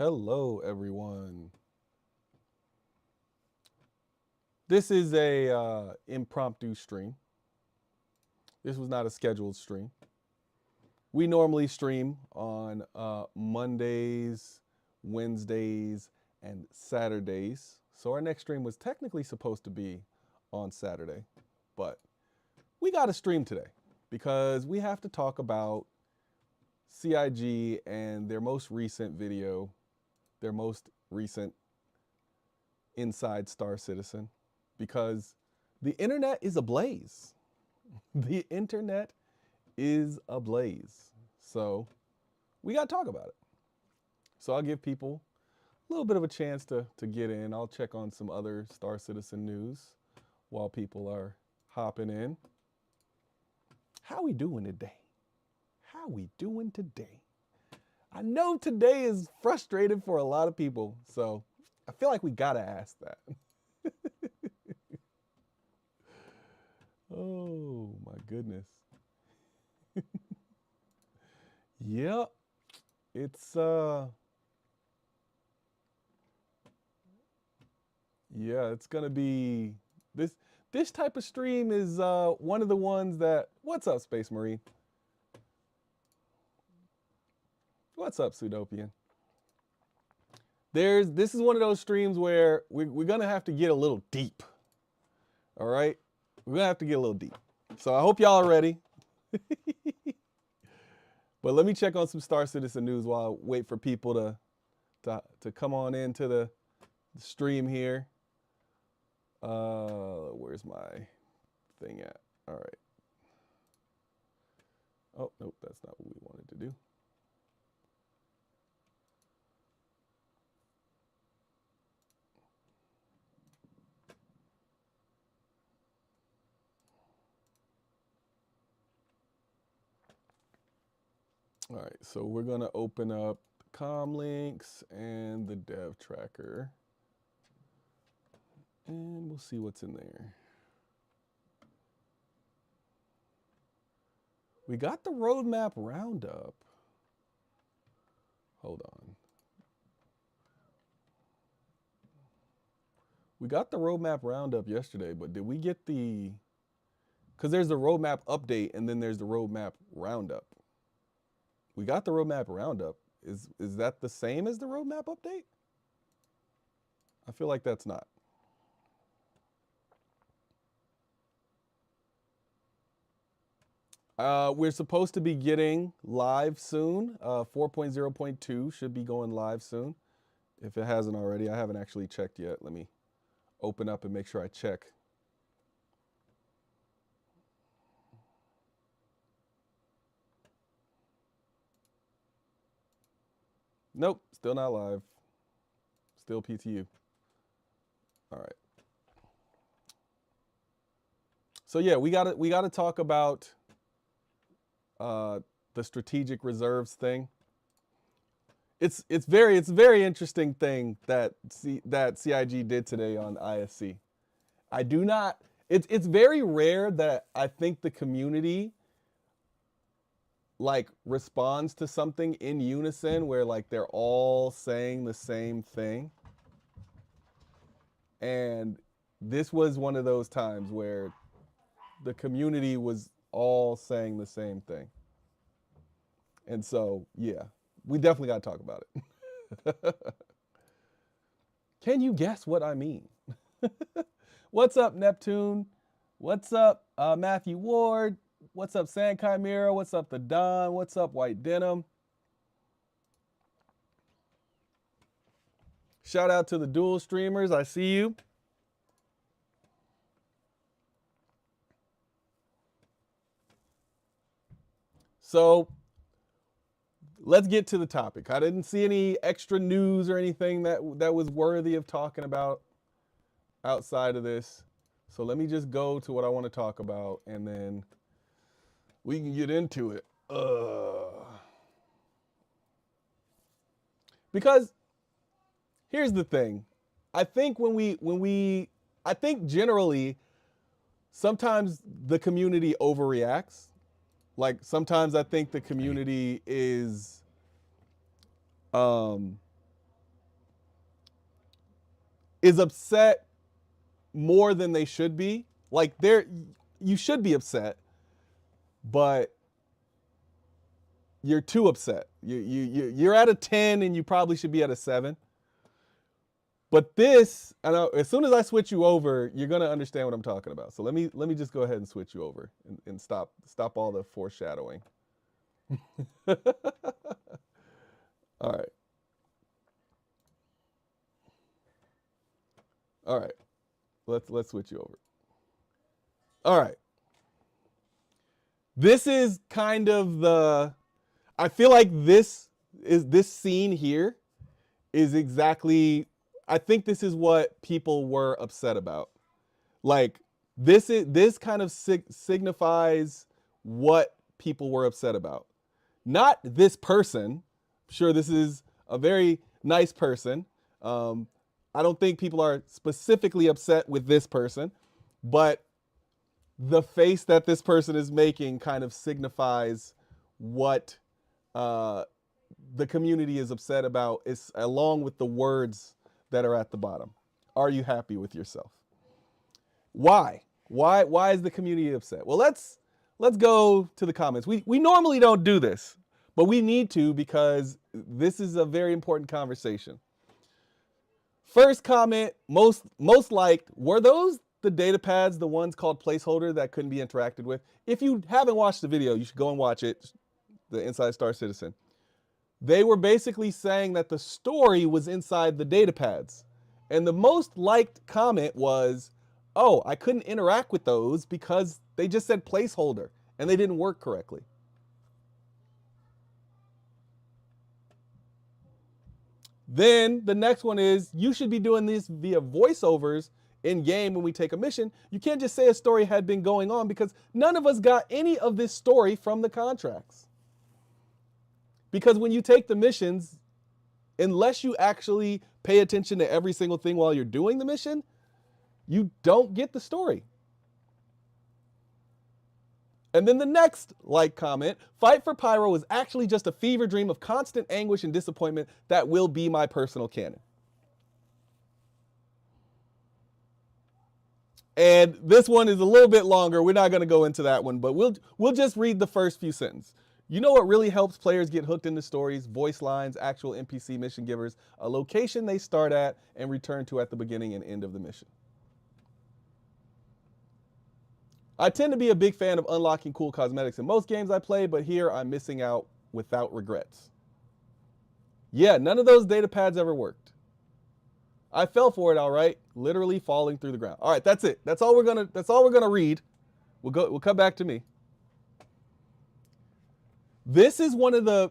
Hello, everyone. This is a impromptu stream. This was not a scheduled stream. We normally stream on Mondays, Wednesdays, and Saturdays. So our next stream was technically supposed to be on Saturday, but we got a stream today because we have to talk about CIG and their most recent video, their most recent Inside Star Citizen, because the internet is ablaze. The internet is ablaze. So we got to talk about it. So I'll give people a little bit of a chance to get in. I'll check on some other Star Citizen news while people are hopping in. How we doing today? How we doing today? I know today is frustrated for a lot of people, so I feel like we gotta ask that. Oh my goodness. Yep. It's yeah, it's gonna be this type of stream is one of the ones that what's up, Space Marine? What's up, Sudopian? This is one of those streams where we're gonna have to get a little deep. All right? We're gonna have to get a little deep. So I hope y'all are ready. But let me check on some Star Citizen news while I wait for people to come on into the stream here. Where's my thing at? All right. Oh, nope, that's not what we wanted to do. All right, so we're gonna open up the com links and the dev tracker. And we'll see what's in there. We got the roadmap roundup. Hold on. We got the roadmap roundup yesterday, but did we get the, because there's the roadmap update and then there's the roadmap roundup. We got the roadmap roundup. Is that the same as the roadmap update? I feel like that's not. We're supposed to be getting live soon. 4.0.2 should be going live soon. If it hasn't already, I haven't actually checked yet. Let me open up and make sure I check. Nope, still not live. Still PTU. All right. So yeah, we gotta talk about the strategic reserves thing. It's very interesting thing that CIG did today on ISC. I do not. It's very rare that I think the community like responds to something in unison where like they're all saying the same thing. And this was one of those times where the community was all saying the same thing. And so, yeah, we definitely got to talk about it. Can you guess what I mean? What's up, Neptune? What's up, Matthew Ward? What's up, Sand Chimera? What's up, The Don? What's up, White Denim? Shout out to the dual streamers. I see you. So let's get to the topic. I didn't see any extra news or anything that was worthy of talking about outside of this. So let me just go to what I want to talk about and then we can get into it. Because here's the thing. I think I think generally sometimes the community overreacts. Like sometimes I think the community is is upset more than they should be. Like you should be upset, but you're too upset. You're at a 10 and you probably should be at a 7. But this, I know, as soon as I switch you over, you're gonna understand what I'm talking about. So let me just go ahead and switch you over and stop all the foreshadowing. All right. All right. Let's switch you over. All right. This is kind of I feel like this scene here is exactly, I think this is what people were upset about. Like this kind of signifies what people were upset about. Not this person. I'm sure this is a very nice person. I don't think people are specifically upset with this person, but the face that this person is making kind of signifies what the community is upset about, is along with the words that are at the bottom. Are you happy with yourself? Why? Why is the community upset? Well, let's go to the comments. We normally don't do this, but we need to because this is a very important conversation. First comment, most liked, were those the data pads, the ones called placeholder that couldn't be interacted with? If you haven't watched the video, you should go and watch it, the Inside Star Citizen. They were basically saying that the story was inside the data pads. And the most liked comment was, oh, I couldn't interact with those because they just said placeholder and they didn't work correctly. Then the next one is, you should be doing this via voiceovers in game when we take a mission. You can't just say a story had been going on because none of us got any of this story from the contracts. Because when you take the missions, unless you actually pay attention to every single thing while you're doing the mission, you don't get the story. And then the next comment, Fight for Pyro is actually just a fever dream of constant anguish and disappointment that will be my personal canon. And this one is a little bit longer. We're not going to go into that one, but we'll just read the first few sentences. You know what really helps players get hooked into stories? Voice lines, actual NPC mission givers, a location they start at and return to at the beginning and end of the mission. I tend to be a big fan of unlocking cool cosmetics in most games I play, but here I'm missing out without regrets. Yeah, none of those data pads ever worked. I fell for it, all right, literally falling through the ground. All right, that's it. That's all we're gonna read. We'll come back to me. This is one of the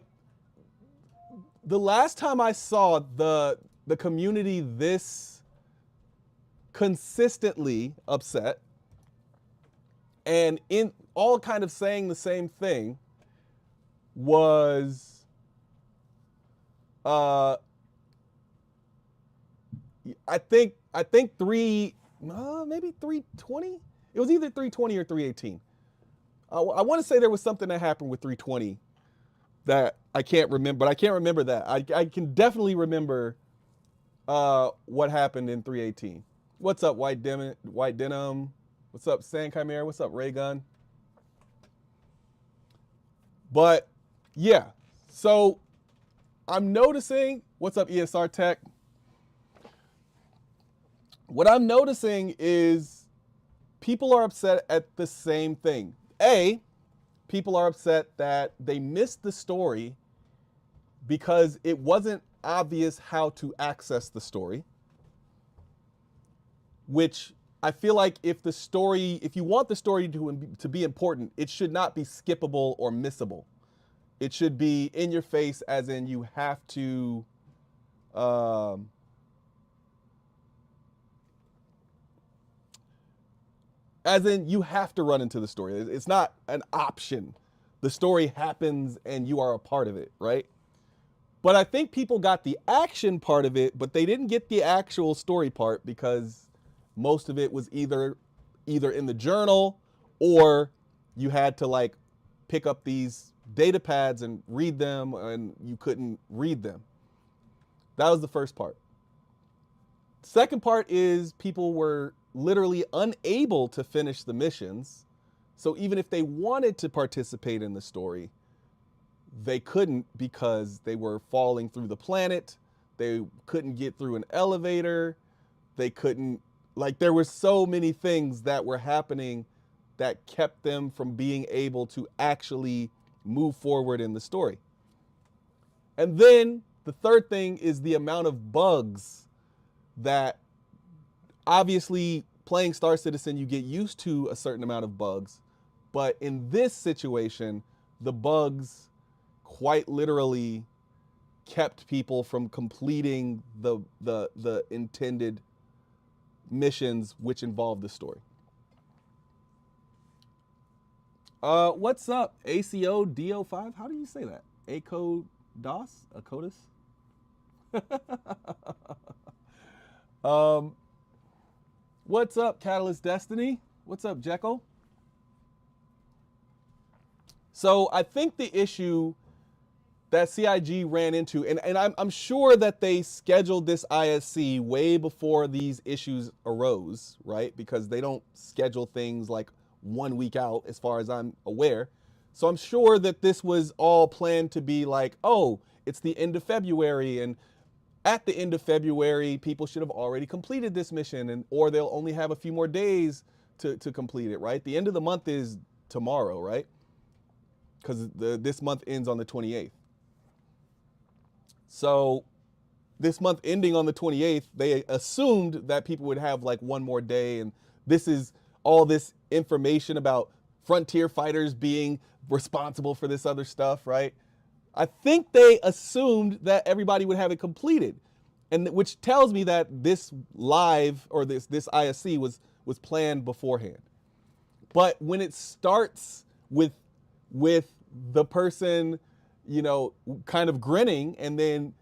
last time I saw the community this consistently upset and in all kind of saying the same thing was I think maybe 320. It was either 320 or 318. I want to say there was something that happened with 320 that I can't remember, but I can't remember that. I can definitely remember what happened in 318. What's up, White Denim? What's up, Sand Chimera? What's up, Raygun? But yeah, so I'm noticing, what's up, ESR Tech? What I'm noticing is people are upset at the same thing. People are upset that they missed the story because it wasn't obvious how to access the story, which I feel like if you want the story to be important, it should not be skippable or missable. It should be in your face, as in you have to run into the story. It's not an option. The story happens and you are a part of it, right? But I think people got the action part of it, but they didn't get the actual story part because most of it was either in the journal or you had to pick up these data pads and read them and you couldn't read them. That was the first part. Second part is people were literally unable to finish the missions. So even if they wanted to participate in the story, they couldn't because they were falling through the planet. They couldn't get through an elevator. They couldn't, like, there were so many things that were happening that kept them from being able to actually move forward in the story. And then the third thing is the amount of bugs that, obviously playing Star Citizen, you get used to a certain amount of bugs. But in this situation, the bugs quite literally kept people from completing the intended missions which involved the story. What's up, ACO DO5? How do you say that? ACO DOS? ACODIS? What's up, Catalyst Destiny? What's up, Jekyll? So I think the issue that CIG ran into, and I'm sure that they scheduled this ISC way before these issues arose, right? Because they don't schedule things like 1 week out, as far as I'm aware. So I'm sure that this was all planned to be like, oh, it's the end of February, and at the end of February, people should have already completed this mission, or they'll only have a few more days to complete it, right? The end of the month is tomorrow, right? Because this month ends on the 28th. So this month ending on the 28th, they assumed that people would have like one more day, and this is all this information about frontier fighters being responsible for this other stuff, right? I think they assumed that everybody would have it completed, and which tells me that this live, or this ISC was planned beforehand. But when it starts with the person, you know, kind of grinning, and then,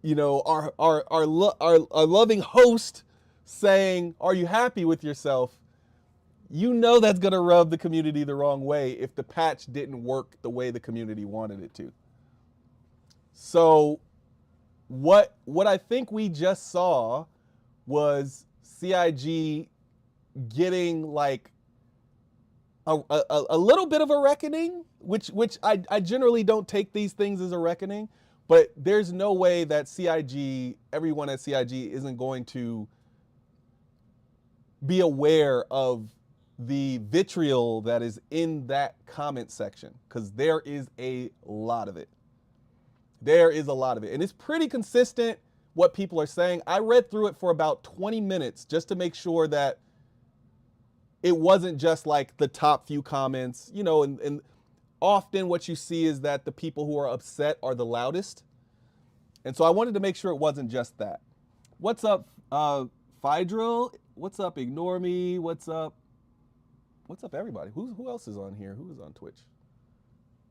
you know, our loving host saying, "Are you happy with yourself?" You know that's going to rub the community the wrong way if the patch didn't work the way the community wanted it to. So what I think we just saw was CIG getting like a little bit of a reckoning, which I generally don't take these things as a reckoning, but there's no way that CIG, everyone at CIG isn't going to be aware of the vitriol that is in that comment section, because there is a lot of it. There is a lot of it. And it's pretty consistent what people are saying. I read through it for about 20 minutes just to make sure that it wasn't just like the top few comments, you know, and often what you see is that the people who are upset are the loudest. And so I wanted to make sure it wasn't just that. What's up, Fidril? What's up, Ignore Me? What's up everybody? Who else is on here? Who is on Twitch?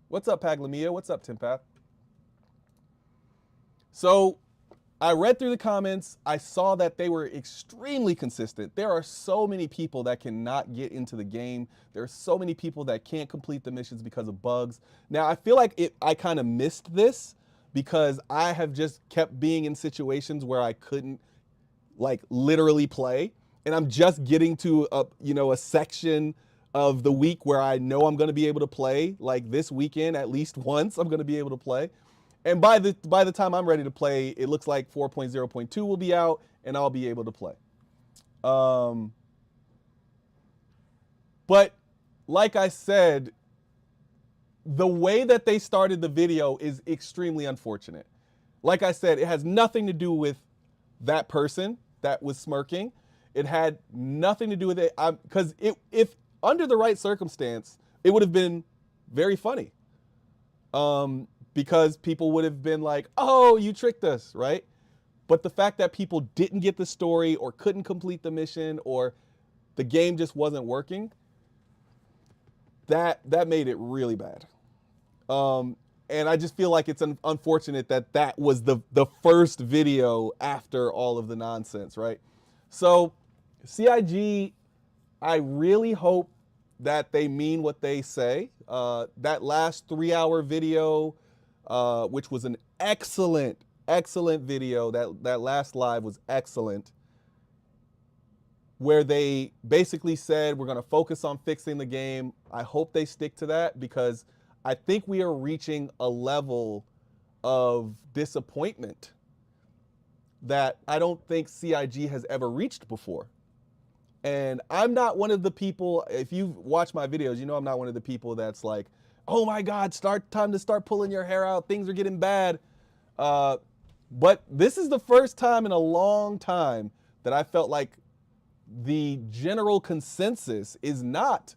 What's up, Paglamia? What's up, Timpath? So I read through the comments. I saw that they were extremely consistent. There are so many people that cannot get into the game. There are so many people that can't complete the missions because of bugs. Now, I feel like I kind of missed this because I have just kept being in situations where I couldn't like literally play. And I'm just getting to a section of the week where I know I'm going to be able to play. Like this weekend, at least once, I'm going to be able to play. And by the time I'm ready to play, it looks like 4.0.2 will be out, and I'll be able to play. But like I said, the way that they started the video is extremely unfortunate. Like I said, it has nothing to do with that person that was smirking. It had nothing to do with it, because if under the right circumstance, it would have been very funny. Because people would have been like, oh, you tricked us, right? But the fact that people didn't get the story or couldn't complete the mission or the game just wasn't working, that made it really bad. And I just feel like it's unfortunate that was the first video after all of the nonsense, right? So CIG, I really hope that they mean what they say. That last 3-hour video, which was an excellent excellent video. That last live was excellent, where they basically said, we're going to focus on fixing the game. I hope they stick to that, because I think we are reaching a level of disappointment that I don't think CIG has ever reached before. And I'm not one of the people, if you've watched my videos, you know I'm not one of the people that's like, oh my God, time to start pulling your hair out, things are getting bad. But this is the first time in a long time that I felt like the general consensus is not,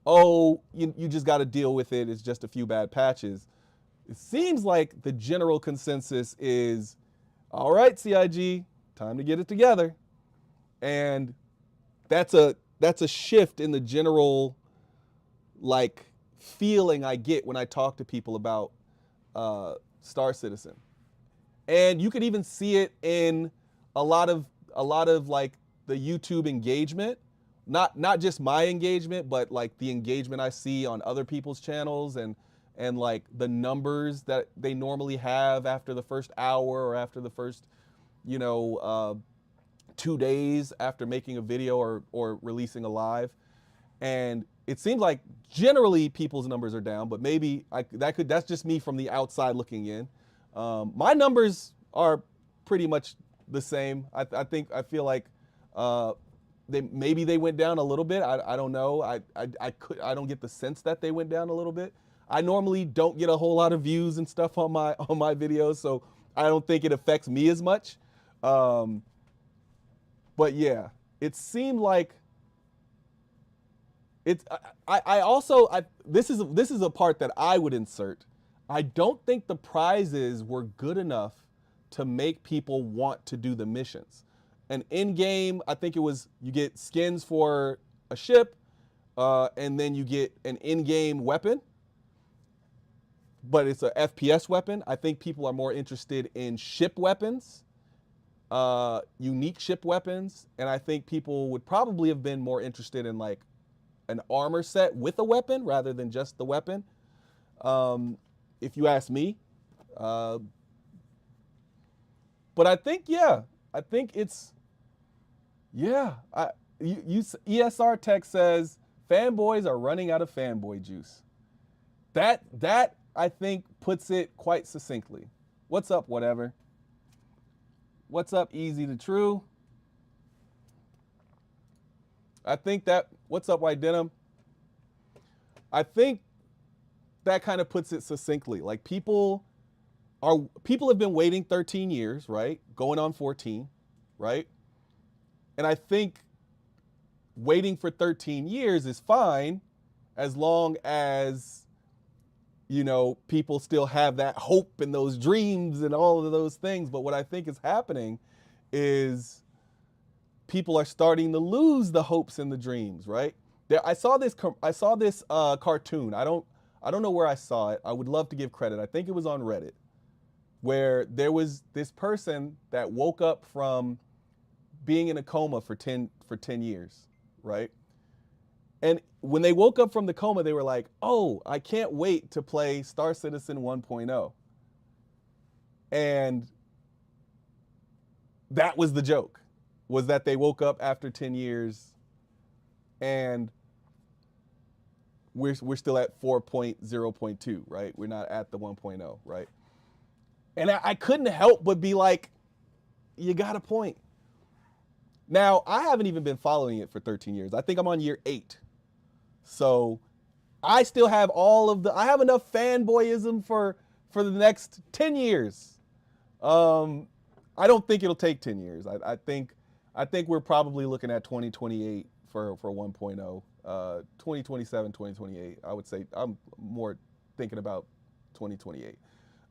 oh, you just got to deal with it, it's just a few bad patches. It seems like the general consensus is, all right, CIG, time to get it together. And that's a shift in the general like feeling I get when I talk to people about Star Citizen. And you could even see it in a lot of like the YouTube engagement, not just my engagement, but like the engagement I see on other people's channels, and like the numbers that they normally have after the first hour or after the first, 2 days after making a video or releasing a live. And it seems like generally people's numbers are down, but maybe that's just me from the outside looking in. My numbers are pretty much the same. I feel like maybe they went down a little bit. I don't know. I don't get the sense that they went down a little bit. I normally don't get a whole lot of views and stuff on my videos, so I don't think it affects me as much. But yeah, it seemed like it's. This is a part that I would insert. I don't think the prizes were good enough to make people want to do the missions. And in game, I think it was, you get skins for a ship, and then you get an in-game weapon, but it's a FPS weapon. I think people are more interested in ship weapons, unique ship weapons, and I think people would probably have been more interested in like an armor set with a weapon rather than just the weapon, if you ask me. But I think, it's, ESR Tech says fanboys are running out of fanboy juice. That I think puts it quite succinctly. What's up, whatever? What's up, easy to true? I think that, what's up, white denim? I think that kind of puts it succinctly. Like people have been waiting 13 years, right? Going on 14, right? And I think waiting for 13 years is fine as long as, people still have that hope and those dreams and all of those things. But what I think is happening is people are starting to lose the hopes and the dreams, right? I saw this cartoon. I don't know where I saw it. I would love to give credit. I think it was on Reddit, where there was this person that woke up from being in a coma for 10 years, right? And when they woke up from the coma, they were like, oh, I can't wait to play Star Citizen 1.0. And that was the joke, was that they woke up after 10 years and we're still at 4.0.2, right? We're not at the 1.0, right? And I couldn't help but be like, you got a point. Now, I haven't even been following it for 13 years. I think I'm on year 8. So I still have I have enough fanboyism for the next 10 years. I don't think it'll take 10 years. I think we're probably looking at 2028 for 1.0. 2027, 2028. I would say I'm more thinking about 2028.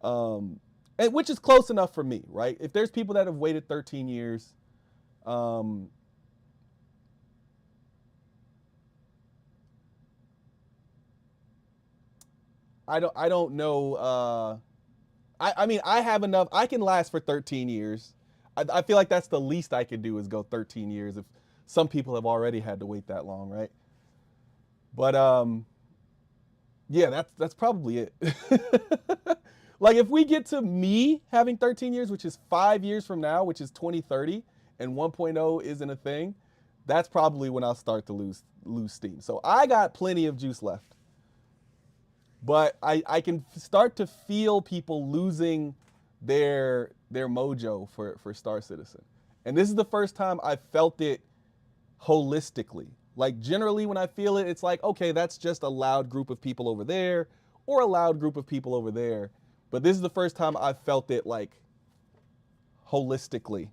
And which is close enough for me, right? If there's people that have waited 13 years, I don't know. I mean, I have enough. I can last for 13 years. I feel like that's the least I could do is go 13 years if some people have already had to wait that long, right? But yeah, that's probably it. Like if we get to me having 13 years, which is 5 years from now, which is 2030, and 1.0 isn't a thing, that's probably when I'll start to lose steam. So I got plenty of juice left. But I can start to feel people losing their mojo for Star Citizen. And this is the first time I felt it holistically. Like generally when I feel it, it's like, okay, that's just a loud group of people over there or a loud group of people over there. But this is the first time I felt it like holistically.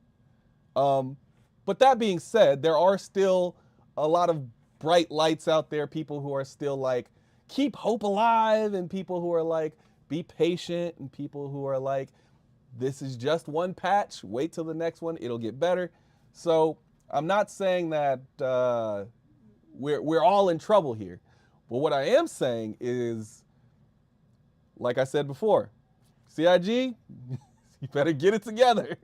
But that being said, there are still a lot of bright lights out there, people who are still like, keep hope alive, and people who are like, be patient, and people who are like, this is just one patch, wait till the next one, it'll get better. So I'm not saying that we're all in trouble here. But what I am saying is, like I said before, CIG, you better get it together.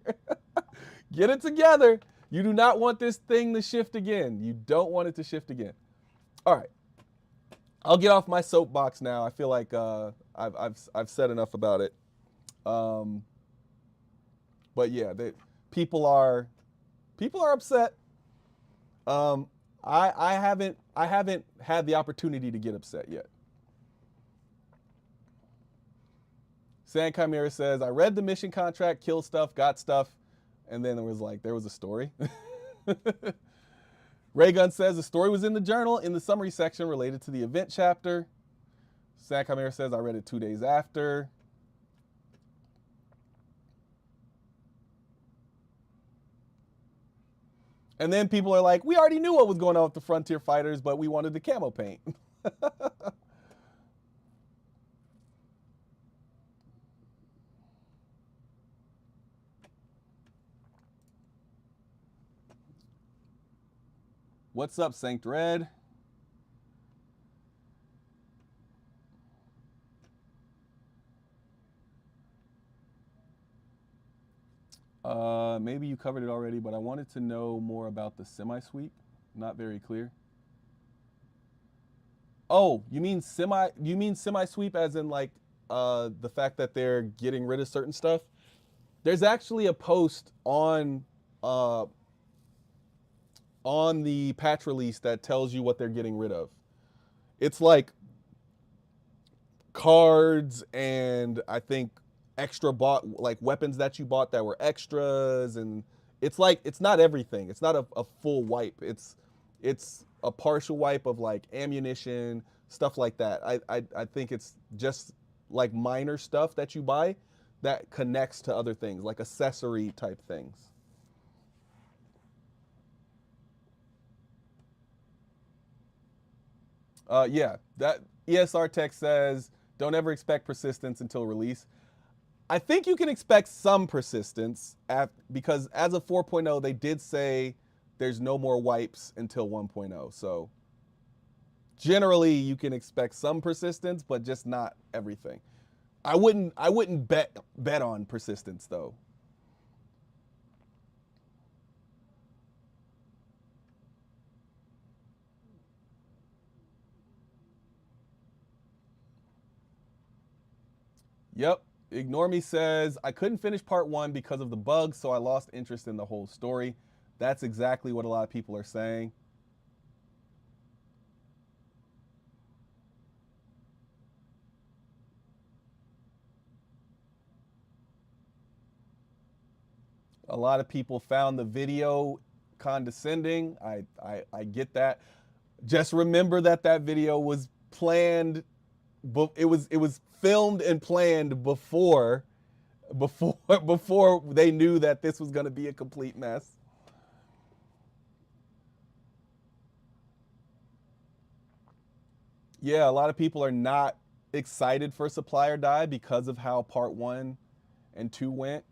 Get it together. You do not want this thing to shift again. You don't want it to shift again. All right. I'll get off my soapbox now. I feel like I've said enough about it. But yeah, people are upset. I haven't had the opportunity to get upset yet. San Chimera says, I read the mission contract, killed stuff, got stuff, and then there was a story. Raygun says the story was in the journal in the summary section related to the event chapter. San Chimera says I read it 2 days after. And then people are like, we already knew what was going on with the Frontier Fighters, but we wanted the camo paint. What's up, Sanct Red? Maybe you covered it already, but I wanted to know more about the semi-sweep. Not very clear. Oh, you mean semi-sweep as in like the fact that they're getting rid of certain stuff? There's actually a post on the patch release that tells you what they're getting rid of. It's like cards and I think extra bought, like weapons that you bought that were extras, and it's like it's not everything. It's not a full wipe. It's a partial wipe of like ammunition, stuff like that. I think it's just like minor stuff that you buy that connects to other things, like accessory type things. Yeah, that ESR Tech says, don't ever expect persistence until release. I think you can expect some persistence because as of 4.0, they did say there's no more wipes until 1.0. So generally you can expect some persistence, but just not everything. I wouldn't bet on persistence though. Yep. Ignore Me says, I couldn't finish part 1 because of the bugs, so I lost interest in the whole story. That's exactly what a lot of people are saying. A lot of people found the video condescending. I get that. Just remember that video was planned. It was filmed and planned before they knew that this was going to be a complete mess. Yeah, a lot of people are not excited for Supply or Die because of how part 1 and 2 went.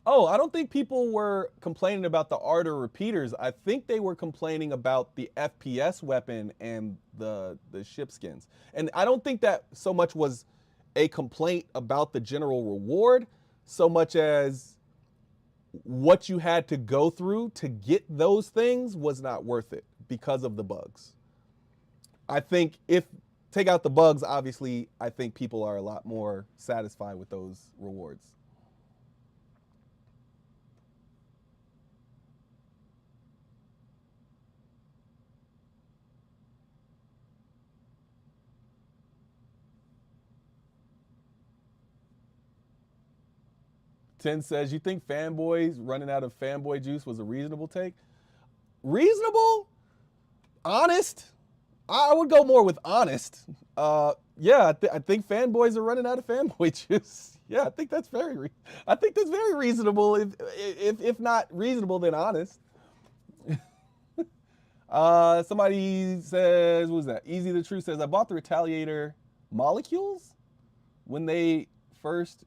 Oh, I don't think people were complaining about the art or repeaters. I think they were complaining about the FPS weapon and the ship skins. And I don't think that so much was a complaint about the general reward, so much as what you had to go through to get those things was not worth it because of the bugs. I think if take out the bugs, obviously, I think people are a lot more satisfied with those rewards. Ten says, you think fanboys running out of fanboy juice was a reasonable take? Reasonable? Honest? I would go more with honest. Yeah, I think fanboys are running out of fanboy juice. Yeah, I think that's very reasonable. If not reasonable, then honest. Somebody says, what was that? Easy the Truth says, I bought the Retaliator molecules when they first.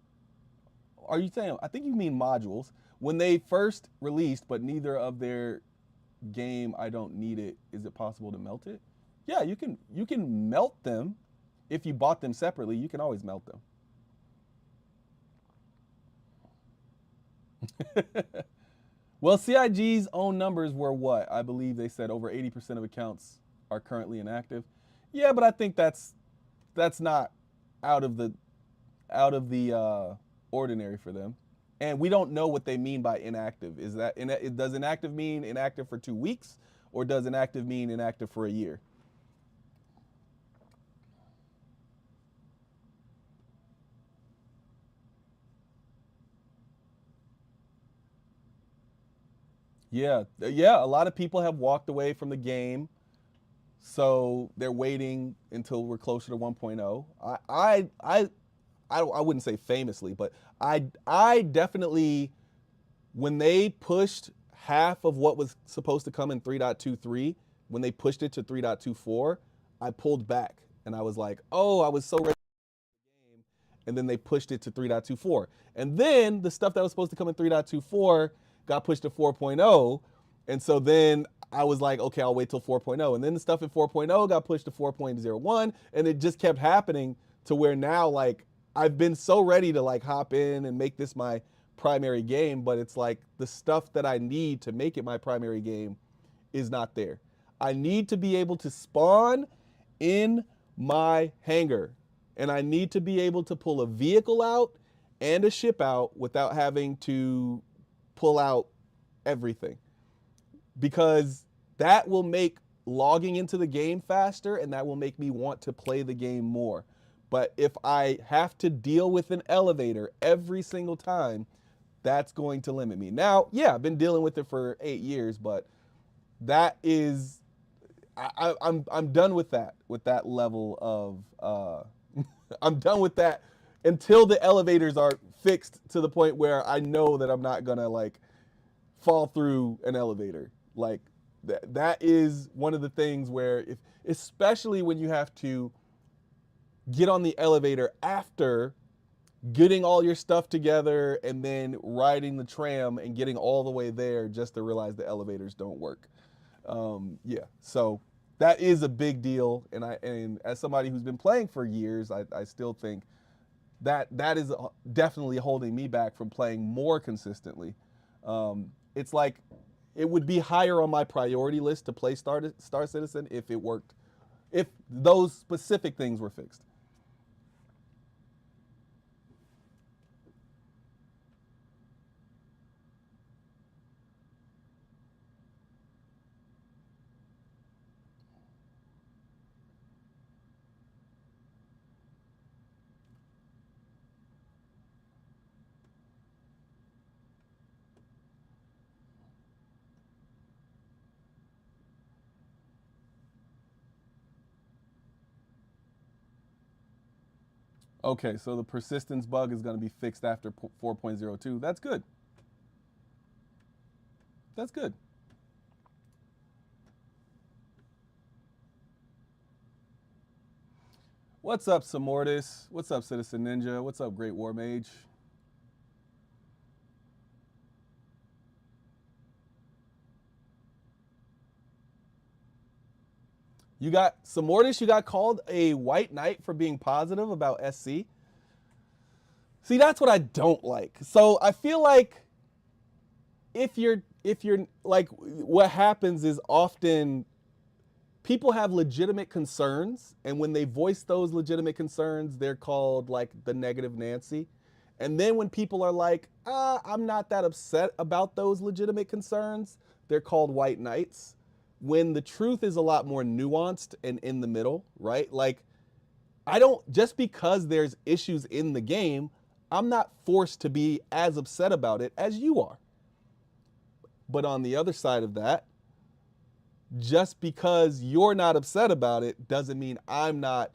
Are you saying? I think you mean modules when they first released, but neither of their game. I don't need it. Is it possible to melt it? Yeah, you can melt them if you bought them separately. You can always melt them. Well, CIG's own numbers were what? I believe they said over 80% of accounts are currently inactive. Yeah, but I think that's not out of the ordinary for them. And we don't know what they mean by inactive. Does inactive mean inactive for 2 weeks, or does inactive mean inactive for a year? Yeah, yeah. A lot of people have walked away from the game, so they're waiting until we're closer to 1.0. I wouldn't say famously, but I definitely, when they pushed half of what was supposed to come in 3.23, when they pushed it to 3.24, I pulled back and I was like, oh, I was so ready. And then they pushed it to 3.24. And then the stuff that was supposed to come in 3.24 got pushed to 4.0. And so then I was like, okay, I'll wait till 4.0. And then the stuff in 4.0 got pushed to 4.01. And it just kept happening to where now, like, I've been so ready to like hop in and make this my primary game, but it's like the stuff that I need to make it my primary game is not there. I need to be able to spawn in my hangar, and I need to be able to pull a vehicle out and a ship out without having to pull out everything, because that will make logging into the game faster, and that will make me want to play the game more. But if I have to deal with an elevator every single time, that's going to limit me. Now, yeah, I've been dealing with it for 8 years, but that is, I'm done with that level of, I'm done with that until the elevators are fixed to the point where I know that I'm not gonna like fall through an elevator. Like that is one of the things where, if, especially when you have to get on the elevator after getting all your stuff together and then riding the tram and getting all the way there just to realize the elevators don't work. Yeah, so that is a big deal. And as somebody who's been playing for years, I still think that is definitely holding me back from playing more consistently. It's like it would be higher on my priority list to play Star Citizen if it worked, if those specific things were fixed. Okay, so the persistence bug is going to be fixed after 4.02. That's good. That's good. What's up, Samortis? What's up, Citizen Ninja? What's up, Great War Mage? You got Samortis, you got called a white knight for being positive about SC. See, that's what I don't like. So I feel like if you're like, what happens is often people have legitimate concerns, and when they voice those legitimate concerns, they're called like the negative Nancy. And then when people are like, I'm not that upset about those legitimate concerns, they're called white knights. When the truth is a lot more nuanced and in the middle, right? Like, I don't, just because there's issues in the game, I'm not forced to be as upset about it as you are. But on the other side of that, just because you're not upset about it doesn't mean I'm not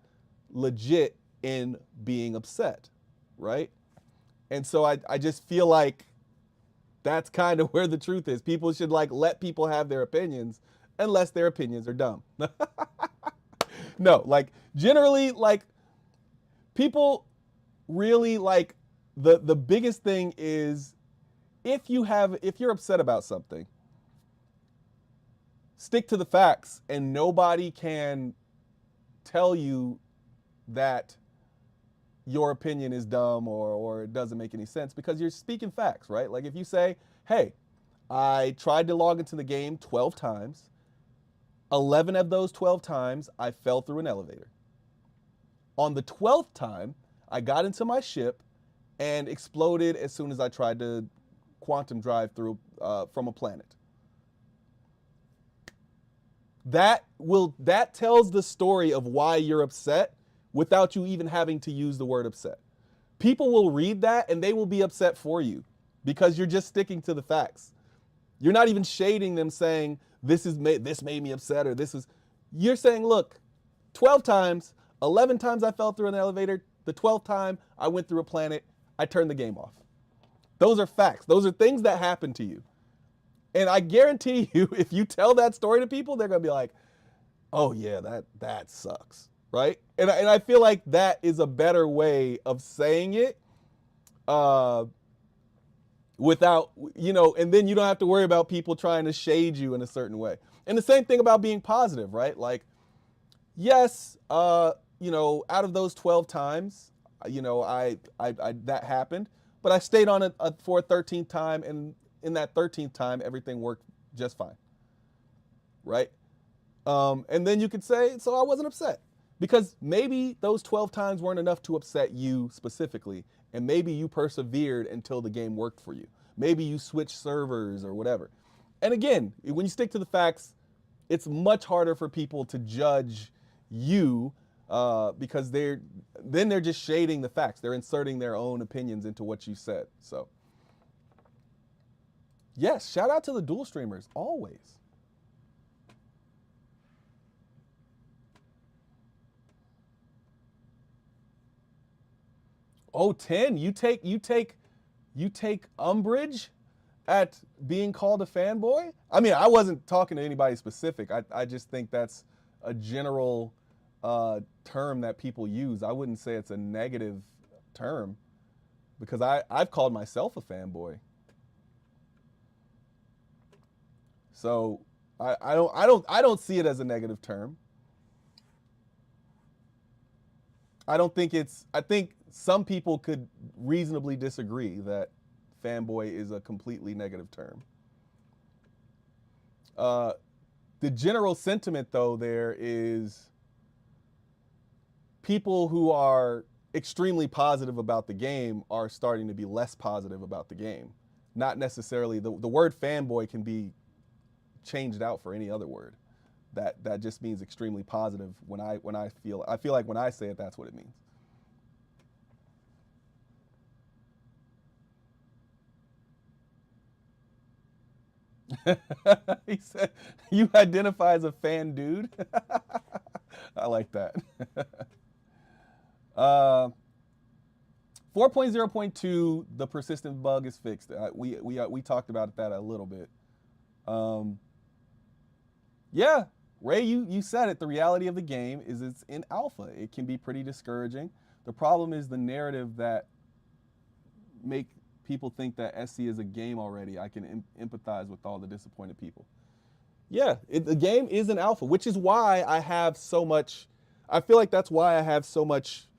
legit in being upset, right? And so I just feel like that's kind of where the truth is. People should like let people have their opinions unless their opinions are dumb. No, like generally, like people really like the biggest thing is if you're upset about something, stick to the facts, and nobody can tell you that your opinion is dumb or it doesn't make any sense, because you're speaking facts, right? Like if you say, hey, I tried to log into the game 12 times, 11 of those 12 times I fell through an elevator. On the 12th time, I got into my ship and exploded as soon as I tried to quantum drive through from a planet. That tells the story of why you're upset without you even having to use the word upset. People will read that and they will be upset for you because you're just sticking to the facts. You're not even shading them saying this made me upset, or you're saying, look, 12 times, 11 times I fell through an elevator, the 12th time I went through a planet, I turned the game off. Those are facts. Those are things that happen to you. And I guarantee you, if you tell that story to people, they're going to be like, oh yeah, that sucks, right? And I feel like that is a better way of saying it without, and then you don't have to worry about people trying to shade you in a certain way. And the same thing about being positive, right? Like, yes, out of those 12 times, I that happened, but I stayed on it for a 13th time, and in that 13th time, everything worked just fine, right? And then you could say, so I wasn't upset, because maybe those 12 times weren't enough to upset you specifically, and maybe you persevered until the game worked for you. Maybe you switched servers or whatever. And again, when you stick to the facts, it's much harder for people to judge you because they're just shading the facts. They're inserting their own opinions into what you said. So yes, shout out to the dual streamers, always. Oh, 10, you take umbrage at being called a fanboy? I mean, I wasn't talking to anybody specific. I just think that's a general term that people use. I wouldn't say it's a negative term, because I've called myself a fanboy. So I don't see it as a negative term. I think some people could reasonably disagree that fanboy is a completely negative term. The general sentiment, though, there is people who are extremely positive about the game are starting to be less positive about the game. Not necessarily, the word fanboy can be changed out for any other word. That just means extremely positive. I feel like when I say it, that's what it means. He said, you identify as a fan dude? I like that. 4.0.2, the persistent bug is fixed. We talked about that a little bit. Yeah, Ray, you said it. The reality of the game is it's in alpha. It can be pretty discouraging. The problem is the narrative that make people think that SC is a game already. I can empathize with all the disappointed people. Yeah, the game is an alpha, which is why I feel like that's why I have so much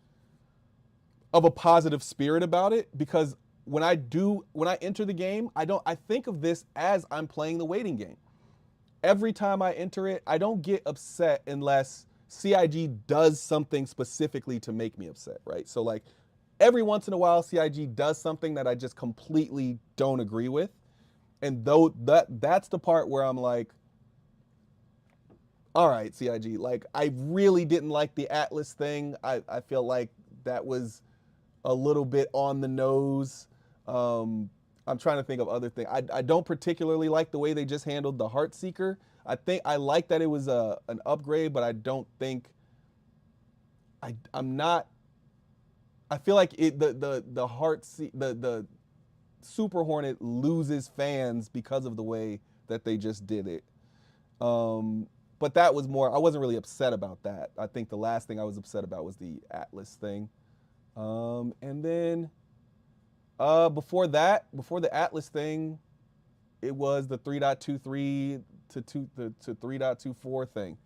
of a positive spirit about it, because when I enter the game, I think of this as I'm playing the waiting game. Every time I enter it, I don't get upset unless CIG does something specifically to make me upset, right? So like every once in a while, CIG does something that I just completely don't agree with. And though that's the part where I'm like, all right, CIG, like I really didn't like the Atlas thing. I feel like that was a little bit on the nose. I'm trying to think of other things. I don't particularly like the way they just handled the Heartseeker. I think I like that it was an upgrade, but I don't think I'm not. I feel like the Super Hornet loses fans because of the way that they just did it. But that was more. I wasn't really upset about that. I think the last thing I was upset about was the Atlas thing. And then before the Atlas thing, it was the 3.23 to 3.24 thing.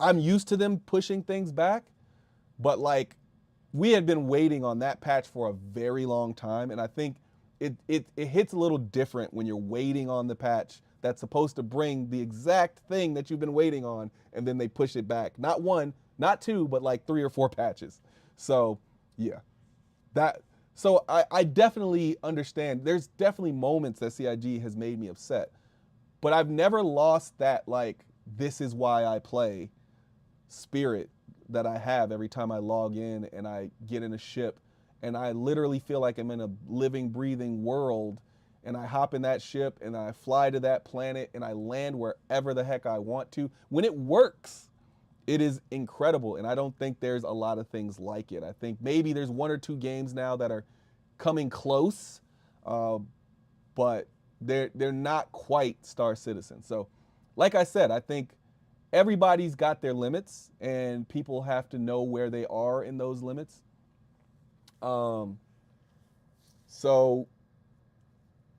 I'm used to them pushing things back, but like we had been waiting on that patch for a very long time, and I think it hits a little different when you're waiting on the patch that's supposed to bring the exact thing that you've been waiting on, and then they push it back. Not one, not two, but like 3 or 4 patches. So yeah, so I definitely understand. There's definitely moments that CIG has made me upset, but I've never lost that like this is why I play spirit that I have every time I log in and I get in a ship and I literally feel like I'm in a living, breathing world, and I hop in that ship and I fly to that planet and I land wherever the heck I want to. When it works, it is incredible, and I don't think there's a lot of things like it. I think maybe there's 1 or 2 games now that are coming close, but they're not quite Star Citizen. So, like I said, I think everybody's got their limits, and people have to know where they are in those limits. So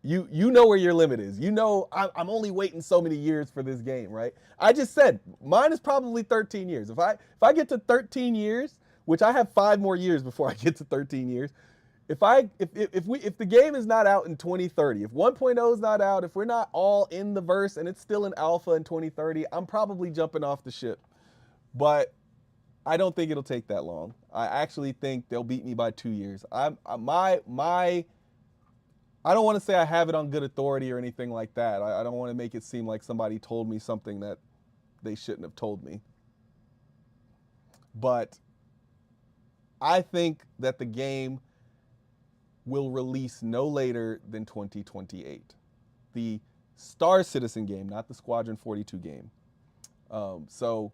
you know where your limit is. You know I'm only waiting so many years for this game, right? I just said mine is probably 13 years. If I get to 13 years, which I have 5 more years before I get to 13 years, if the game is not out in 2030, if 1.0 is not out, if we're not all in the verse and it's still in alpha in 2030, I'm probably jumping off the ship. But I don't think it'll take that long. I actually think they'll beat me by 2 years. I don't want to say I have it on good authority or anything like that. I don't want to make it seem like somebody told me something that they shouldn't have told me. But I think that the game will release no later than 2028. The Star Citizen game, not the Squadron 42 game. So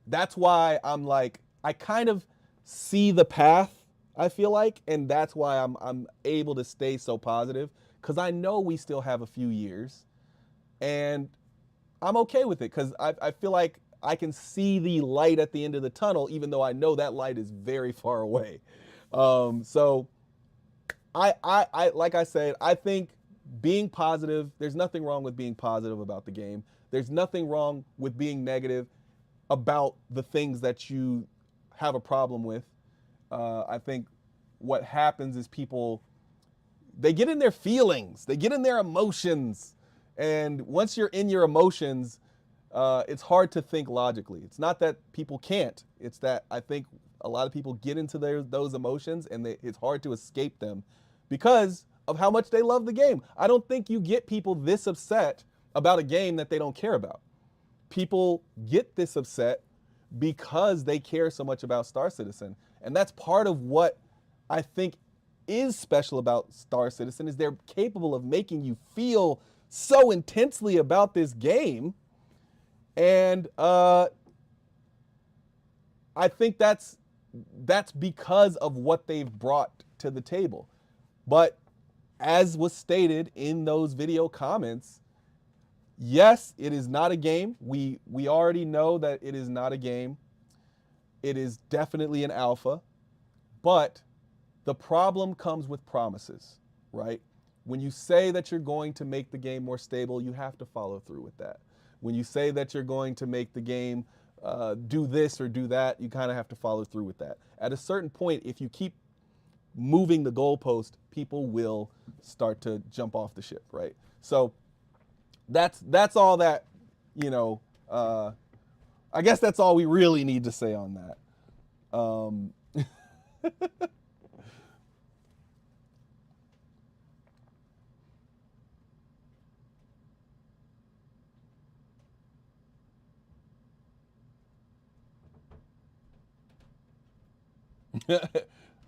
that's why I'm like, I kind of see the path, I feel like, and that's why I'm able to stay so positive, because I know we still have a few years, and I'm okay with it, because I feel like I can see the light at the end of the tunnel, even though I know that light is very far away. So I like I said, I think being positive, there's nothing wrong with being positive about the game. There's nothing wrong with being negative about the things that you have a problem with. I think what happens is people, they get in their feelings, they get in their emotions. And once you're in your emotions, it's hard to think logically. It's not that people can't, it's that I think a lot of people get into those emotions, and it's hard to escape them because of how much they love the game. I don't think you get people this upset about a game that they don't care about. People get this upset because they care so much about Star Citizen. And that's part of what I think is special about Star Citizen, is they're capable of making you feel so intensely about this game. And I think that's because of what they've brought to the table. But as was stated in those video comments, yes, it is not a game. We already know that it is not a game. It is definitely an alpha. But the problem comes with promises, right? When you say that you're going to make the game more stable, you have to follow through with that. When you say that you're going to make the game do this or do that, you kind of have to follow through with that. At a certain point, if you keep moving the goalpost, people will start to jump off the ship, right? So that's all that, you know. I guess that's all we really need to say on that.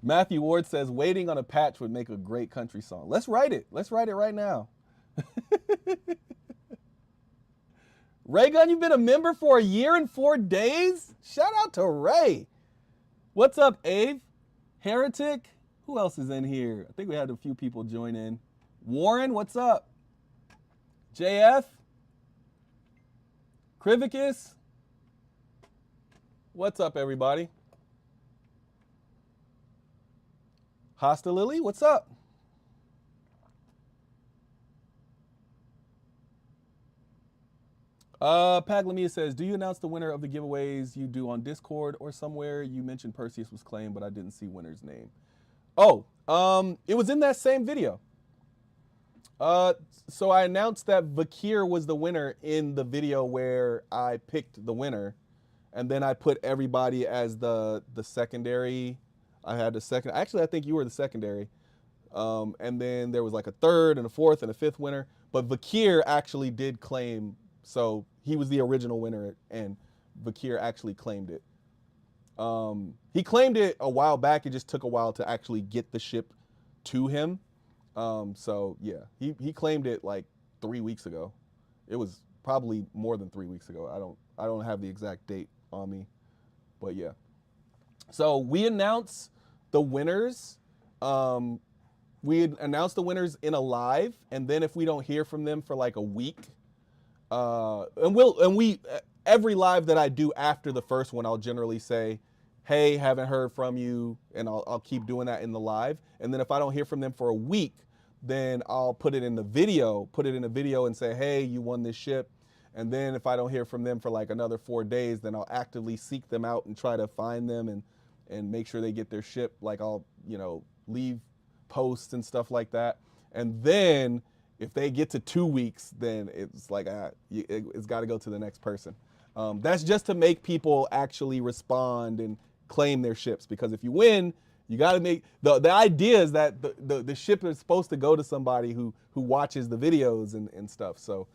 Matthew Ward says waiting on a patch would make a great country song. Let's write it. Let's write it right now. Ray Gun, you've been a member for 1 year and 4 days? Shout out to Ray. What's up, Ave? Heretic? Who else is in here? I think we had a few people join in. Warren, what's up? JF? Krivicus? What's up, everybody? Hosta Lily, what's up? Paglamia says, do you announce the winner of the giveaways you do on Discord or somewhere? You mentioned Perseus was claimed, but I didn't see winner's name. Oh, it was in that same video. So I announced that Vakir was the winner in the video where I picked the winner, and then I put everybody as the secondary. I had the second. Actually, I think you were the secondary. And then there was like a third and a fourth and a fifth winner. But Vakir actually did claim, so he was the original winner, and Vakir actually claimed it. He claimed it a while back. It just took a while to actually get the ship to him. So yeah, he claimed it like 3 weeks ago. It was probably more than 3 weeks ago. I don't have the exact date on me, but yeah. So we announced the winners. We announced the winners in a live, and then if we don't hear from them for like a week, every live that I do after the first one, I'll generally say, hey, haven't heard from you, and I'll keep doing that in the live. And then if I don't hear from them for a week, then I'll put it in the video and say, hey, you won this ship. And then if I don't hear from them for like another 4 days, then I'll actively seek them out and try to find them and make sure they get their ship. Like I'll, leave posts and stuff like that. And then if they get to 2 weeks, then it's like, it's got to go to the next person. That's just to make people actually respond and claim their ships. Because if you win, you got to make, the idea is that the ship is supposed to go to somebody who watches the videos and stuff. So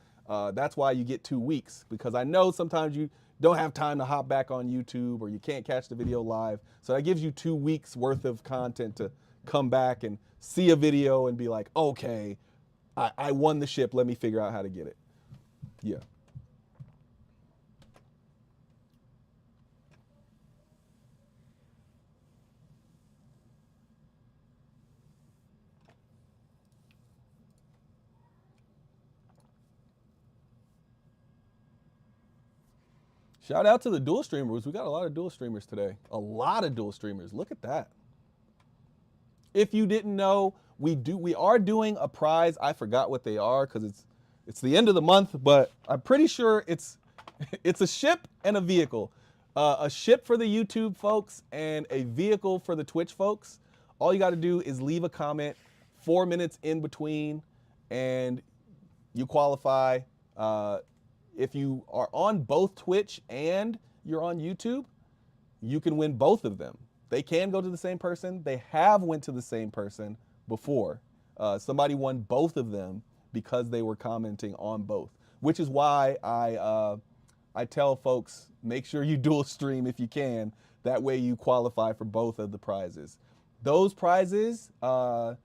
that's why you get 2 weeks, because I know sometimes you don't have time to hop back on YouTube or you can't catch the video live. So that gives you 2 weeks worth of content to come back and see a video and be like, okay, I won the ship. Let me figure out how to get it. Yeah. Shout out to the dual streamers. We got a lot of dual streamers today. A lot of dual streamers. Look at that. If you didn't know, we are doing a prize. I forgot what they are because it's the end of the month, but I'm pretty sure it's a ship and a vehicle. A ship for the YouTube folks and a vehicle for the Twitch folks. All you got to do is leave a comment 4 minutes in between and you qualify. If you are on both Twitch and you're on YouTube, you can win both of them. They can go to the same person. They have went to the same person before. Somebody won both of them because they were commenting on both, which is why I tell folks, make sure you dual stream if you can. That way you qualify for both of the prizes. Those prizes, so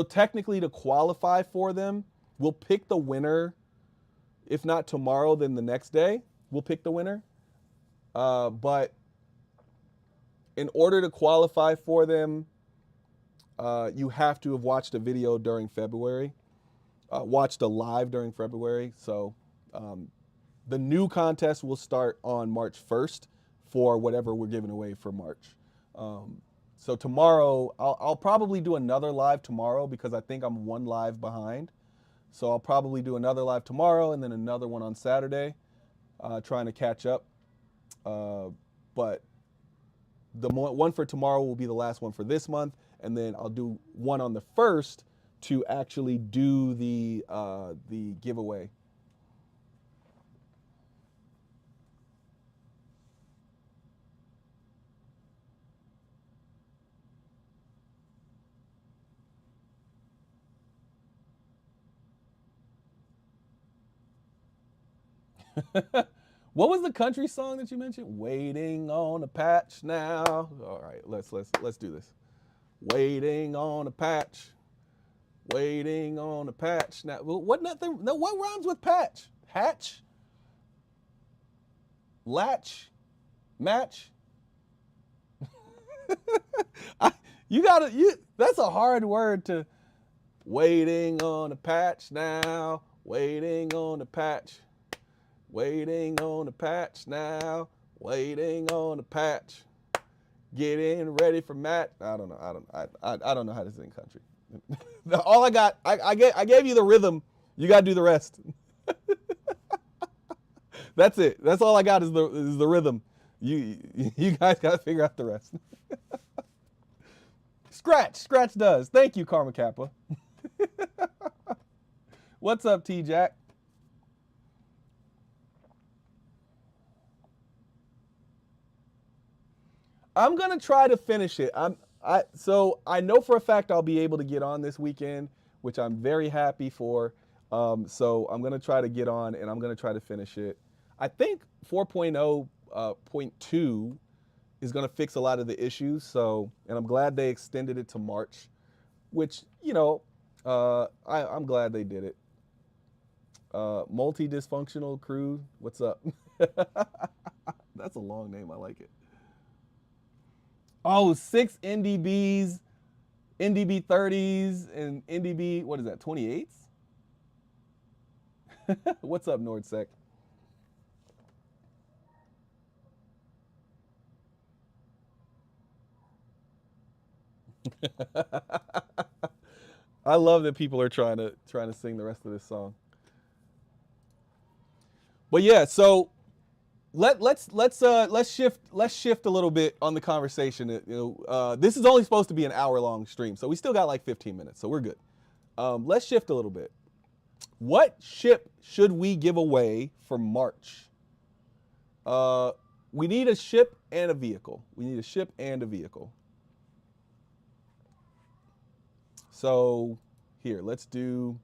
technically to qualify for them, we'll pick the winner. If not tomorrow, then the next day, we'll pick the winner. But in order to qualify for them, you have to have watched a video during February, watched a live during February. So the new contest will start on March 1st for whatever we're giving away for March. So tomorrow, I'll probably do another live tomorrow because I think I'm one live behind. So I'll probably do another live tomorrow and then another one on Saturday, trying to catch up. But the one for tomorrow will be the last one for this month. and then I'll do one on the 1st to actually do the giveaway. What was the country song that you mentioned? Waiting on a patch now. All right, let's do this. Waiting on a patch. Waiting on a patch. Now, what nothing? No, what rhymes with patch? Hatch. Latch. Match. You gotta. That's a hard word to. Waiting on a patch now. Waiting on a patch. Waiting on a patch now. Waiting on a patch. Getting ready for match. I don't know. I don't know how to sing country. All I got. I gave you the rhythm. You got to do the rest. That's it. That's all I got is the rhythm. You guys got to figure out the rest. Scratch does. Thank you, Karma Kappa. What's up, T-Jack? I'm gonna try to finish it. So I know for a fact I'll be able to get on this weekend, which I'm very happy for. So I'm gonna try to get on and I'm gonna try to finish it. I think 4.0.2 is gonna fix a lot of the issues. So, and I'm glad they extended it to March, which I'm glad they did it. Multi-dysfunctional crew, what's up? That's a long name. I like it. Oh, 6 NDBs, NDB 30s, and NDB, what is that, 28s? What's up, NordSec? I love that people are trying to sing the rest of this song. But yeah, so let's shift a little bit on the conversation. This is only supposed to be an hour-long stream, so we still got like 15 minutes, so we're good. Let's shift a little bit. What ship should we give away for March? We need a ship and a vehicle. We need a ship and a vehicle. So here, let's do.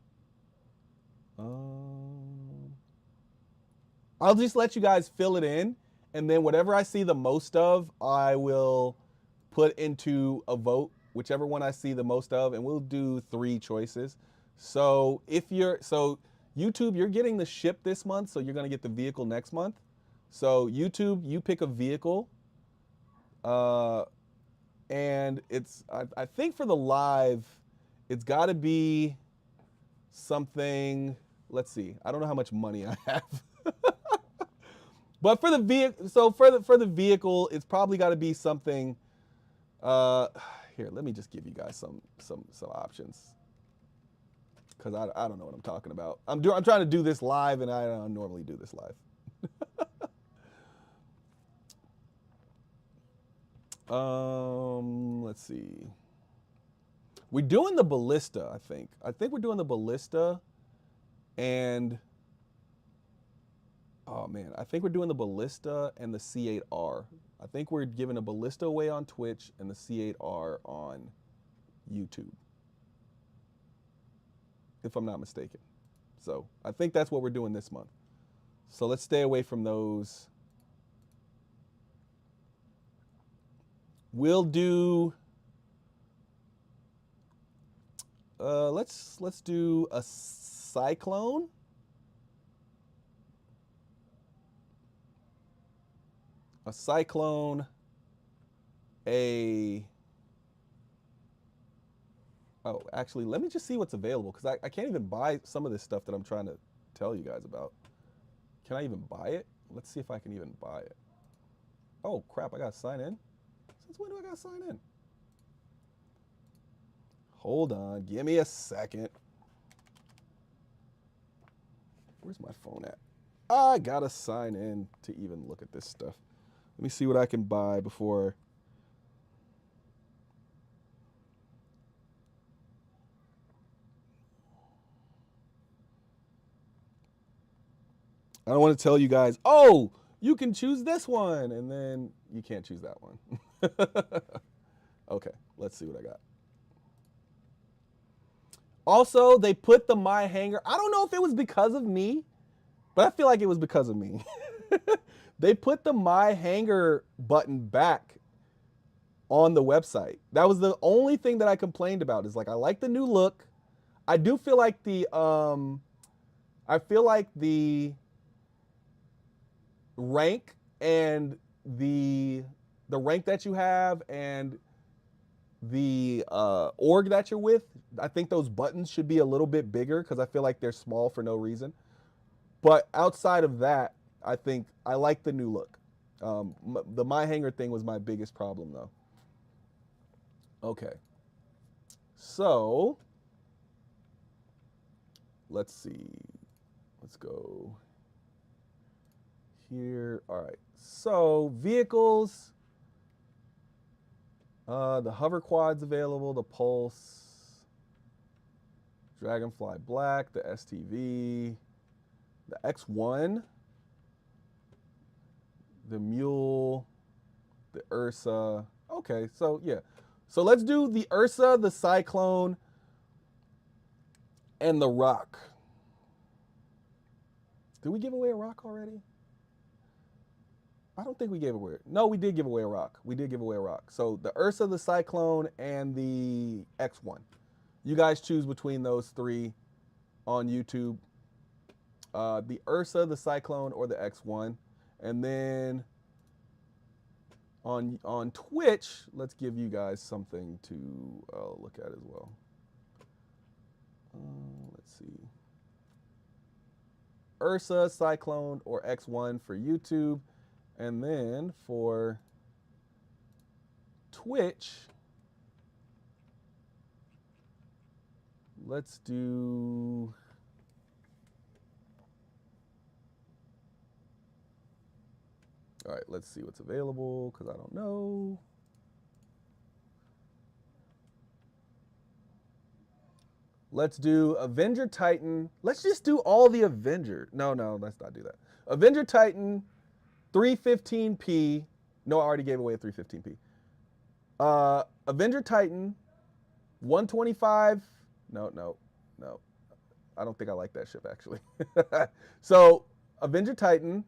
I'll just let you guys fill it in, and then whatever I see the most of, I will put into a vote, whichever one I see the most of, and we'll do 3 choices. So YouTube, you're getting the ship this month, so you're gonna get the vehicle next month. So YouTube, you pick a vehicle, and I think for the live, it's got to be something. Let's see. I don't know how much money I have. But for the vehicle, so for the vehicle, it's probably got to be something. Here, let me just give you guys some options, because I don't know what I'm talking about. I'm trying to do this live, and I don't normally do this live. Let's see. We're doing the ballista, I think. I think we're doing the ballista, and oh man, I think we're doing the ballista and the C8R. I think we're giving a ballista away on Twitch and the C8R on YouTube, if I'm not mistaken. So I think that's what we're doing this month. So let's stay away from those. We'll do. Let's do a cyclone. A cyclone, oh, actually, let me just see what's available, because I can't even buy some of this stuff that I'm trying to tell you guys about. Can I even buy it? Let's see if I can even buy it. Oh, crap, I got to sign in? Since when do I got to sign in? Hold on, give me a second. Where's my phone at? I got to sign in to even look at this stuff. Let me see what I can buy before. I don't want to tell you guys, oh, you can choose this one, and then you can't choose that one. Okay, let's see what I got. Also, they put the My Hanger. I don't know if it was because of me, but I feel like it was because of me. They put the My Hanger button back on the website. That was the only thing that I complained about. Is like, I like the new look. I do feel like the rank and the rank that you have and the org that you're with, I think those buttons should be a little bit bigger because I feel like they're small for no reason. But outside of that, I think I like the new look. The My Hanger thing was my biggest problem, though. Okay. So, let's see. Let's go here. All right. So, vehicles. The hover quad's available, the Pulse, Dragonfly Black, the STV, the X1, the Mule, the Ursa. Okay, so yeah. So let's do the Ursa, the Cyclone, and the Rock. Did we give away a Rock already? I don't think we gave away. No, we did give away a Rock. We did give away a Rock. So the Ursa, the Cyclone, and the X1. You guys choose between those three on YouTube. The Ursa, the Cyclone, or the X1. And then on Twitch, let's give you guys something to look at as well. Let's see. Ursa, Cyclone, or X1 for YouTube. And then for Twitch, let's do... All right, let's see what's available because I don't know. Let's do Avenger Titan. Let's just do all the Avenger. No, let's not do that. Avenger Titan, 315p. No, I already gave away a 315p. Avenger Titan, 125. No. I don't think I like that ship, actually. So, Avenger Titan,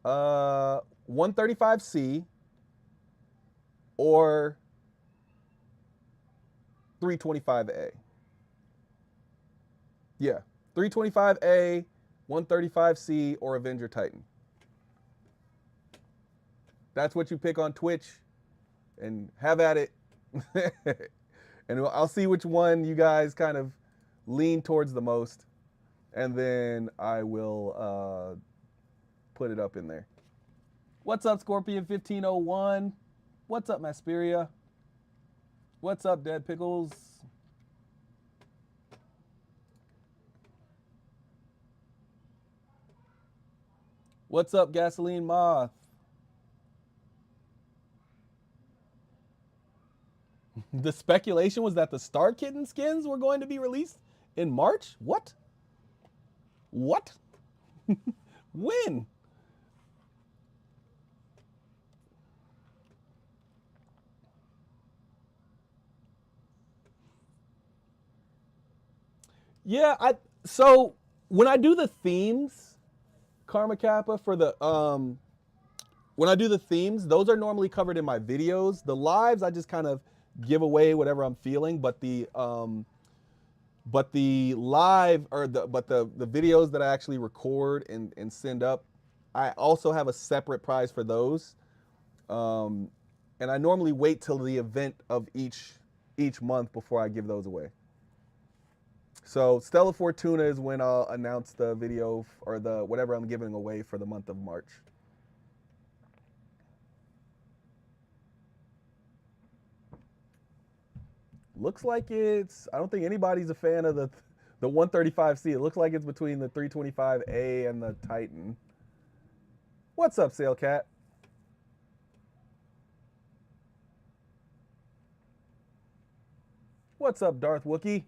135C, or 325A. Yeah, 325A, 135C, or Avenger Titan. That's what you pick on Twitch, and have at it. And I'll see which one you guys kind of lean towards the most, and then I will put it up in there. What's up, Scorpion 1501? What's up, Masperia? What's up, Dead Pickles? What's up, Gasoline Moth? The speculation was that the Star Kitten skins were going to be released in March? What? What? When? Yeah, so when I do the themes, Karma Kappa, for the when I do the themes, those are normally covered in my videos. The lives I just kind of give away whatever I'm feeling, but the live or the videos that I actually record and send up, I also have a separate prize for those. And I normally wait till the event of each month before I give those away. So Stella Fortuna is when I'll announce the video or the whatever I'm giving away for the month of March. Looks like it's, I don't think anybody's a fan of the 135C. It looks like it's between the 325A and the Titan. What's up, Sailcat? What's up, Darth Wookie?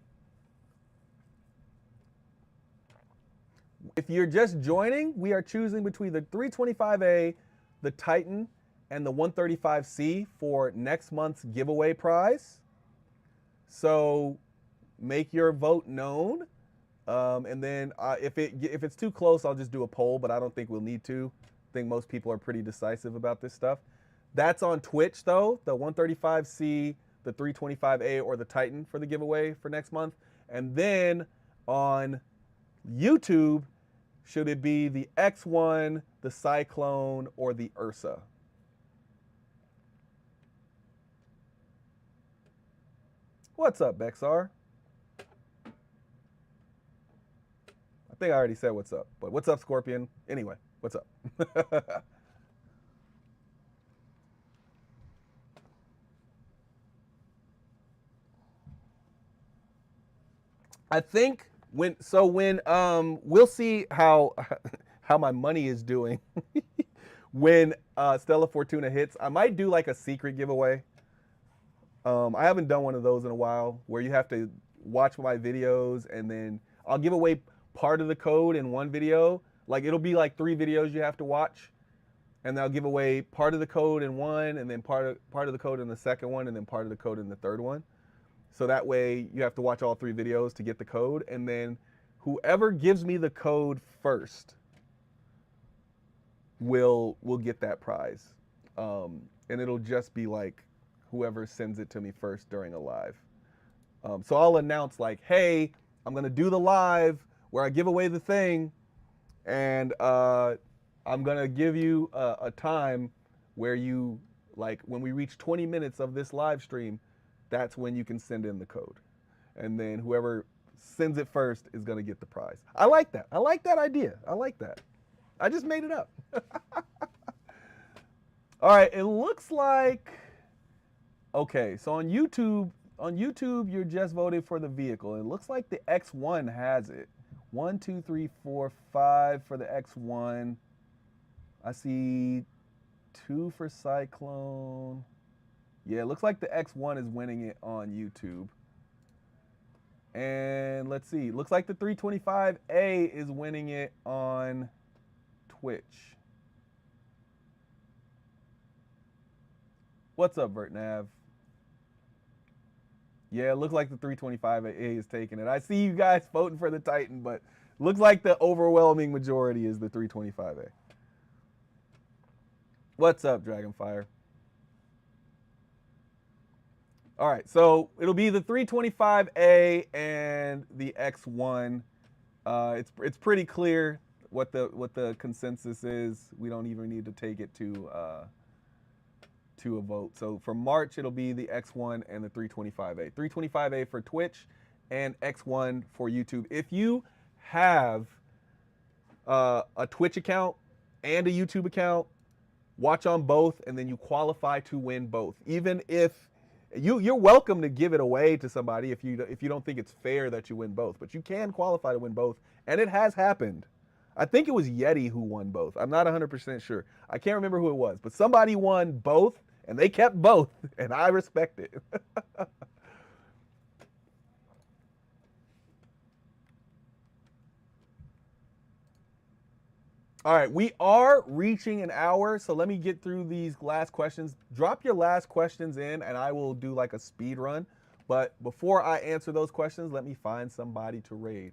If you're just joining, we are choosing between the 325A, the Titan, and the 135C for next month's giveaway prize. So make your vote known. And then if it's too close, I'll just do a poll, but I don't think we'll need to. I think most people are pretty decisive about this stuff. That's on Twitch, though, the 135C, the 325A, or the Titan for the giveaway for next month. And then on YouTube, should it be the X1, the Cyclone, or the Ursa? What's up, Bexar? I think I already said what's up, but what's up, Scorpion? Anyway, what's up? I think when we'll see how my money is doing when Stella Fortuna hits. I might do like a secret giveaway. I haven't done one of those in a while where you have to watch my videos and then I'll give away part of the code in one video. Like it'll be like 3 videos you have to watch, and I'll give away part of the code in one, and then part of the code in the second one, and then part of the code in the third one. So that way you have to watch all 3 videos to get the code, and then whoever gives me the code first will get that prize. And it'll just be like whoever sends it to me first during a live. So I'll announce like, hey, I'm gonna do the live where I give away the thing, and I'm gonna give you a time where you, like when we reach 20 minutes of this live stream, that's when you can send in the code. And then whoever sends it first is gonna get the prize. I like that. I like that idea. I like that. I just made it up. All right, it looks like, okay, so on YouTube, you're just voting for the vehicle. It looks like the X1 has it. 1, 2, 3, 4, 5 for the X1. I see 2 for Cyclone. Yeah, it looks like the X1 is winning it on YouTube. And let's see, looks like the 325A is winning it on Twitch. What's up, VertNav? Yeah, it looks like the 325A is taking it. I see you guys voting for the Titan, but looks like the overwhelming majority is the 325A. What's up, Dragonfire? All right, so it'll be the 325A and the X1. It's pretty clear what the consensus is. We don't even need to take it to a vote. So for March, it'll be the X1 and the 325A. 325A for Twitch and X1 for YouTube. If you have a Twitch account and a YouTube account, watch on both, and then you qualify to win both. Even if you're welcome to give it away to somebody if you don't think it's fair that you win both, but you can qualify to win both, and it has happened. I think it was Yeti who won both. I'm not 100% sure. I can't remember who it was, but somebody won both, and they kept both, and I respect it. All right, we are reaching an hour, so let me get through these last questions. Drop your last questions in, and I will do like a speed run. But before I answer those questions, let me find somebody to raid.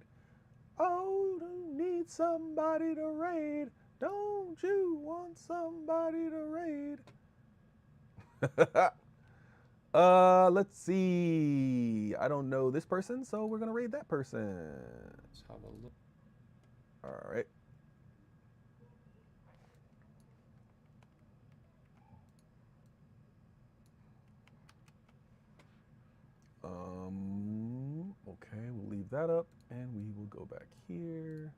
Oh, need somebody to raid. Don't you want somebody to raid? Let's see. I don't know this person, so we're gonna raid that person. Let's have a look. All right. Okay, we'll leave that up, and we will go back here.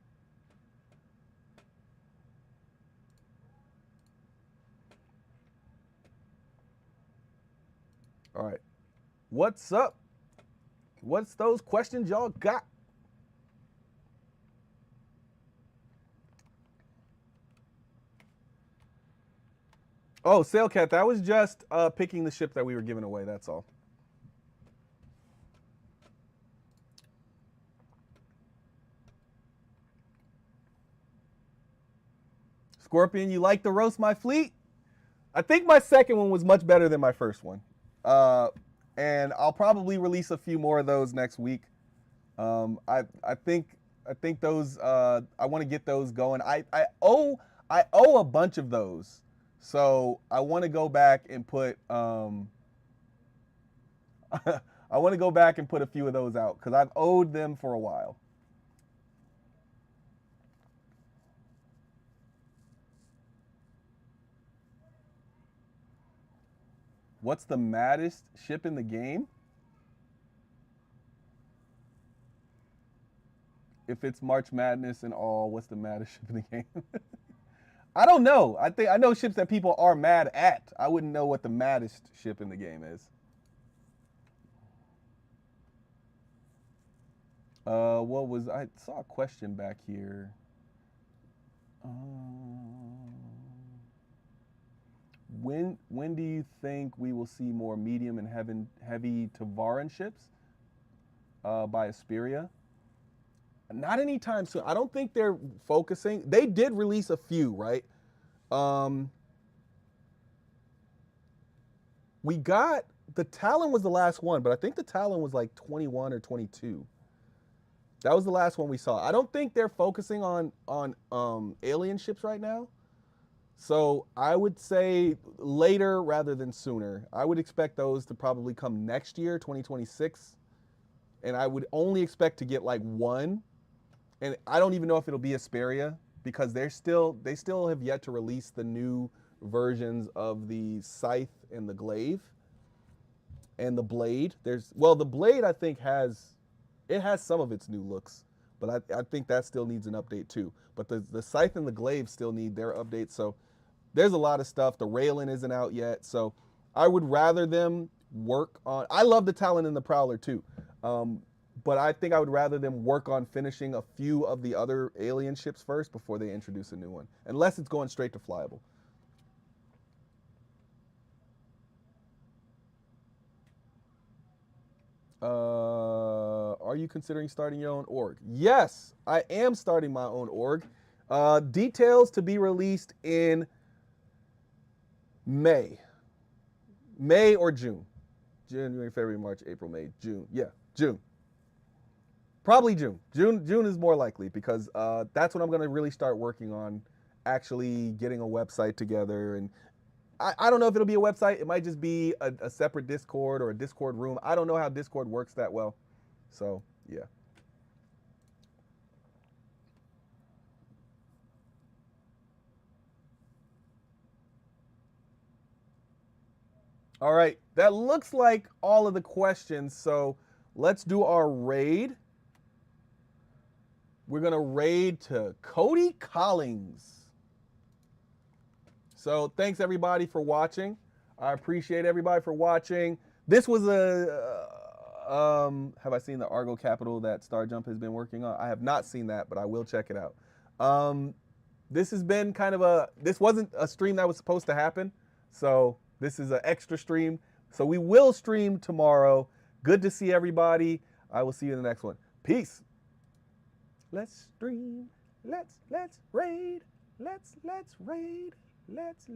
All right, what's up? What's those questions y'all got? Oh, Sailcat, that was just picking the ship that we were giving away, that's all. Scorpion, you like to roast my fleet? I think my second one was much better than my first one. And I'll probably release a few more of those next week. I think those I want to get those going. I owe a bunch of those, so I want to go back and put I want to go back and put a few of those out because I've owed them for a while. What's the maddest ship in the game? If it's March Madness and all, what's the maddest ship in the game? I don't know. I know ships that people are mad at. I wouldn't know what the maddest ship in the game is. What was I saw a question back here. When do you think we will see more medium and heavy Tavaran ships by Asperia? Not anytime soon. I don't think they're focusing. They did release a few, right? We got the Talon was the last one, but I think the Talon was like 21 or 22. That was the last one we saw. I don't think they're focusing on alien ships right now. So I would say later rather than sooner. I would expect those to probably come next year, 2026. And I would only expect to get like one. And I don't even know if it'll be Asperia because they still have yet to release the new versions of the Scythe and the Glaive and the Blade. The Blade I think has some of its new looks, but I think that still needs an update too. But the Scythe and the Glaive still need their updates. So there's a lot of stuff. The Raelin isn't out yet. So I would rather them work on. I love the Talon and the Prowler too. But I think I would rather them work on finishing a few of the other alien ships first before they introduce a new one, unless it's going straight to flyable. Are you considering starting your own org? Yes, I am starting my own org. Details to be released in May or June. January, February, March, April, May, June. Yeah, June. Probably June. June is more likely because that's when I'm going to really start working on actually getting a website together. And I don't know if it'll be a website. It might just be a separate Discord or a Discord room. I don't know how Discord works that well. So, yeah. All right. That looks like all of the questions. So let's do our raid. We're going to raid to Cody Collins. So thanks everybody for watching. I appreciate everybody for watching. This was have I seen the Argo Capital that Starjump has been working on? I have not seen that, but I will check it out. This has been kind of this wasn't a stream that was supposed to happen. So this is an extra stream. So we will stream tomorrow. Good to see everybody. I will see you in the next one. Peace. Let's stream. Let's raid. Let's raid. Let's